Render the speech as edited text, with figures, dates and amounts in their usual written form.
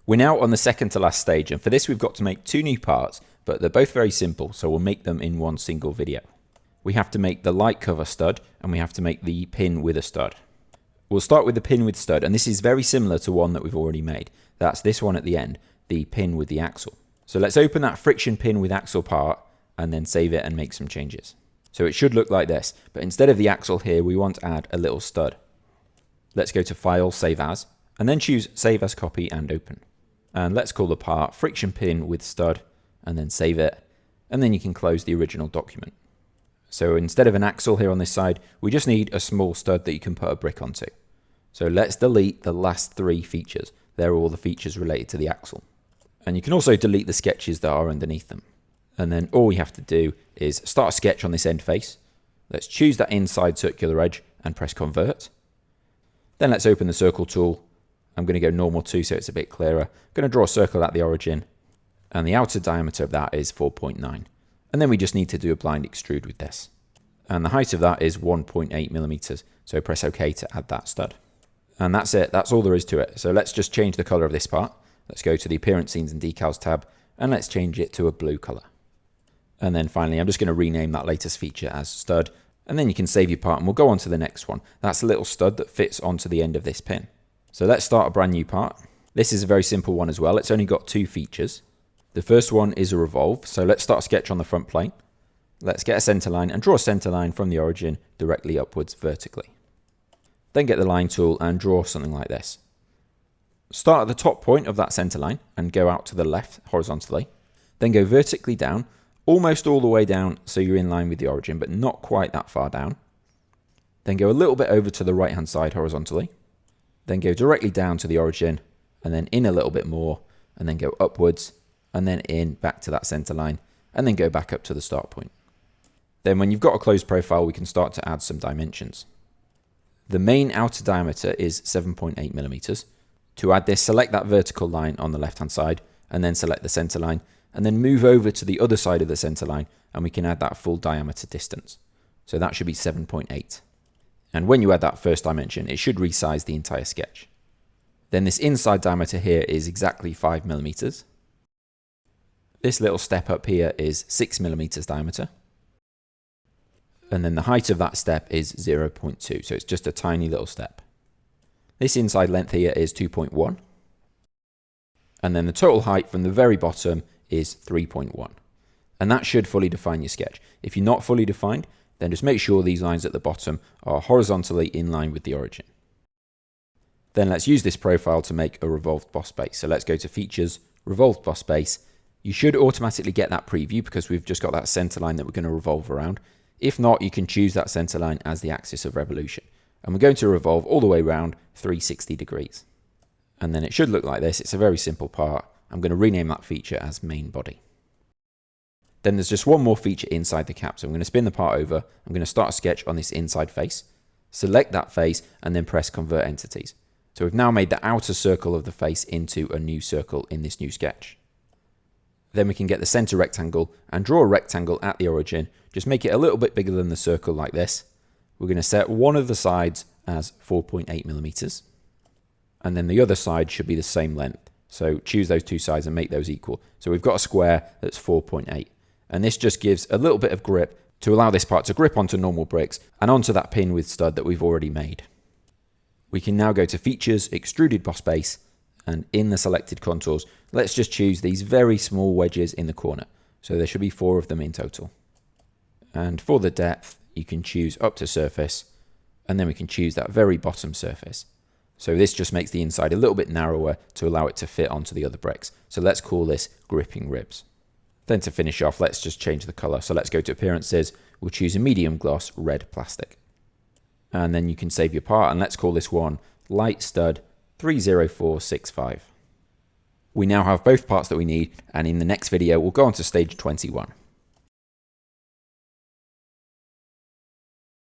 We're now on the second to last stage, and for this we've got to make two new parts, but they're both very simple, so we'll make them in one single video. We have to make the light cover stud, and we have to make the pin with a stud. We'll start with the pin with stud, and this is very similar to one that we've already made. That's this one at the end, the pin with the axle. So let's open that friction pin with axle part, and then save it and make some changes. So it should look like this, but instead of the axle here, we want to add a little stud. Let's go to File, Save As, and then choose Save As Copy and Open. And let's call the part friction pin with stud, and then save it, and then you can close the original document. So instead of an axle here on this side, we just need a small stud that you can put a brick onto. So let's delete the last three features. They're all the features related to the axle. And you can also delete the sketches that are underneath them. And then all we have to do is start a sketch on this end face. Let's choose that inside circular edge and press Convert. Then let's open the circle tool. I'm going to go normal 2 so it's a bit clearer. I'm going to draw a circle at the origin, and the outer diameter of that is 4.9. And then we just need to do a blind extrude with this. And the height of that is 1.8 millimeters. So press OK to add that stud. And that's it. That's all there is to it. So let's just change the color of this part. Let's go to the Appearance, Scenes and Decals tab, and let's change it to a blue color. And then finally, I'm just going to rename that latest feature as stud. And then you can save your part, and we'll go on to the next one. That's a little stud that fits onto the end of this pin. So let's start a brand new part. This is a very simple one as well. It's only got two features. The first one is a revolve. So let's start a sketch on the front plane. Let's get a center line and draw a center line from the origin directly upwards vertically. Then get the line tool and draw something like this. Start at the top point of that center line and go out to the left horizontally. Then go vertically down, almost all the way down so you're in line with the origin, but not quite that far down. Then go a little bit over to the right hand side horizontally. Then go directly down to the origin, and then in a little bit more, and then go upwards, and then in back to that center line, and then go back up to the start point. Then when you've got a closed profile, we can start to add some dimensions. The main outer diameter is 7.8 millimeters. To add this, select that vertical line on the left hand side, and then select the center line, and then move over to the other side of the center line, and we can add that full diameter distance. So that should be 7.8. And when you add that first dimension, it should resize the entire sketch. Then this inside diameter here is exactly 5 millimeters. This little step up here is 6 millimeters diameter. And then the height of that step is 0.2, so it's just a tiny little step. This inside length here is 2.1. And then the total height from the very bottom is 3.1. And that should fully define your sketch. If you're not fully defined, then just make sure these lines at the bottom are horizontally in line with the origin. Then let's use this profile to make a revolved boss base. So let's go to Features, Revolved Boss Base. You should automatically get that preview because we've just got that center line that we're going to revolve around. If not, you can choose that center line as the axis of revolution. And we're going to revolve all the way around 360 degrees. And then it should look like this. It's a very simple part. I'm going to rename that feature as Main Body. Then there's just one more feature inside the cap. So I'm going to spin the part over. I'm going to start a sketch on this inside face. Select that face and then press Convert Entities. So we've now made the outer circle of the face into a new circle in this new sketch. Then we can get the center rectangle and draw a rectangle at the origin. Just make it a little bit bigger than the circle like this. We're going to set one of the sides as 4.8 millimeters. And then the other side should be the same length. So choose those two sides and make those equal. So we've got a square that's 4.8. And this just gives a little bit of grip to allow this part to grip onto normal bricks and onto that pin with stud that we've already made. We can now go to Features, Extruded Boss Base, and in the selected contours, let's just choose these very small wedges in the corner. So there should be 4 of them in total. And for the depth, you can choose up to surface, and then we can choose that very bottom surface. So this just makes the inside a little bit narrower to allow it to fit onto the other bricks. So let's call this Gripping Ribs. Then to finish off, let's just change the color. So let's go to Appearances. We'll choose a medium gloss red plastic. And then you can save your part, and let's call this one Light Stud 30465. We now have both parts that we need, and in the next video, we'll go on to stage 21.